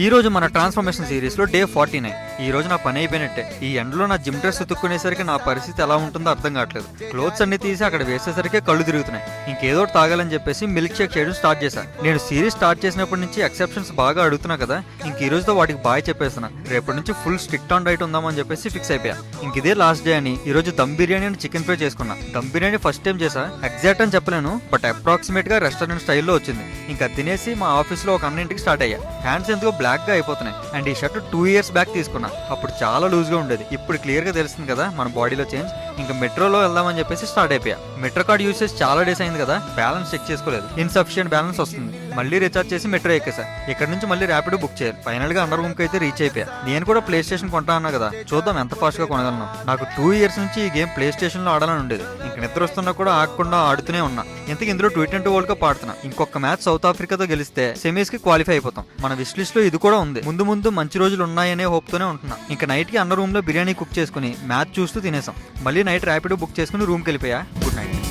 ఈ రోజు మన ట్రాన్స్ఫర్మేషన్ సిరీస్ లో డే 49. ఈ రోజు నా పని అయిపోయినట్టే. ఈ ఎండలో నా జిమ్ డ్రెస్ ఉతుక్కునేసరికి నా పరిస్థితి ఎలా ఉంటుందో అర్థం కావట్లేదు. క్లోత్స్ అన్ని తీసి అక్కడ వేసేసరికి కళ్ళు తిరుగుతున్నాయి. ఇంకేదో తాగాలని చెప్పేసి మిల్క్ షేక్ చేయడం స్టార్ట్ చేశాను. నేను సిరీస్ స్టార్ట్ చేసినప్పటి నుంచి ఎక్సెప్షన్స్ బాగా అడుగుతున్నా కదా, ఇంక ఈ రోజుతో వాటికి బాయ్ చెప్పేస్తున్నా. రేపటి నుంచి ఫుల్ స్ట్రిక్ట్ ఆన్ డైట్ ఉందామని చెప్పేసి ఫిక్స్ అయిపోయా. ఇంక ఇదే లాస్ట్ డే అని ఈ రోజు దమ్ బిర్యానీ అని చికెన్ ఫ్రై చేసుకున్నా. దమ్ బిర్యానీ ఫస్ట్ టైం చేసా, ఎగ్జాక్ట్ అని చెప్పలేను, బట్ అప్రాక్సిమేట్ గా రెస్టారెంట్ స్టైల్లో వచ్చింది. ఇంకా తినేసి మా ఆఫీస్ లో ఒక అన్నింటికి స్టార్ట్ అయ్యా. హ్యాండ్స్ ఎందుకో బ్లాక్ గా అయిపోతున్నాయి. అండ్ ఈ షర్ట్ 2 years బ్యాక్ తీసుకున్నా. అప్పుడు చాలా లూజ్ గా ఉండేది. ఇప్పుడు క్లియర్ గా తెలుస్తుంది కదా మన బాడీలో చేంజ్. ఇంకా మెట్రోలో వెళ్దామని చెప్పేసి స్టార్ట్ అయిపోయా. మెట్రో కార్డ్ యూస్ చేసి చాలా డేస్ అయింది కదా, బ్యాలెన్స్ చెక్ చేసుకోలేదు. ఇన్సఫిషియెంట్ బ్యాలెన్స్ వస్తుంది. మళ్ళీ రీఛార్జ్ చేసి మెట్రో ఎక్కేసా. ఇక్కడ నుంచి మళ్ళీ ర్యాపిడో బుక్ చేయాలి. ఫైనల్ గా అండర్ రూమ్ కి అయితే రీచ్ అయిపోయా. నేను కూడా ప్లే స్టేషన్ కొంటా అన్నా కదా, చూద్దాం ఎంత ఫాస్ట్ గా కొనగలను. నాకు 2 years నుంచి ఈ గేమ్ ప్లే స్టేషన్ లో ఆడాలని ఉండేది. ఇంక నిద్ర వస్తున్నా కూడా ఆగకుండా ఆడుతూనే ఉన్నా. ఇంతకు ఇందులో T20 వరల్డ్ కప్ ఆడుతున్నా. ఇంకొక మ్యాచ్ సౌత్ ఆఫ్రికాతో గెలిస్తే సెమీస్ కి క్వాలిఫై అయిపోతాం. మన విష్ లిస్ట్ లో ఇది కూడా ఉంది. ముందు ముందు మంచి రోజులు ఉన్నాయనే హోప్ తోనే ఉంటున్నా. ఇంకా నైట్ కి అన్న రూమ్ లో బిర్యానీ కుక్ చేసుకుని మ్యాచ్ చూస్తూ తినేసాం. మళ్ళీ నైట్ ర్యాపిడో బుక్ చేసుకుని రూమ్ కి వెళ్ళిపోయా. Good night.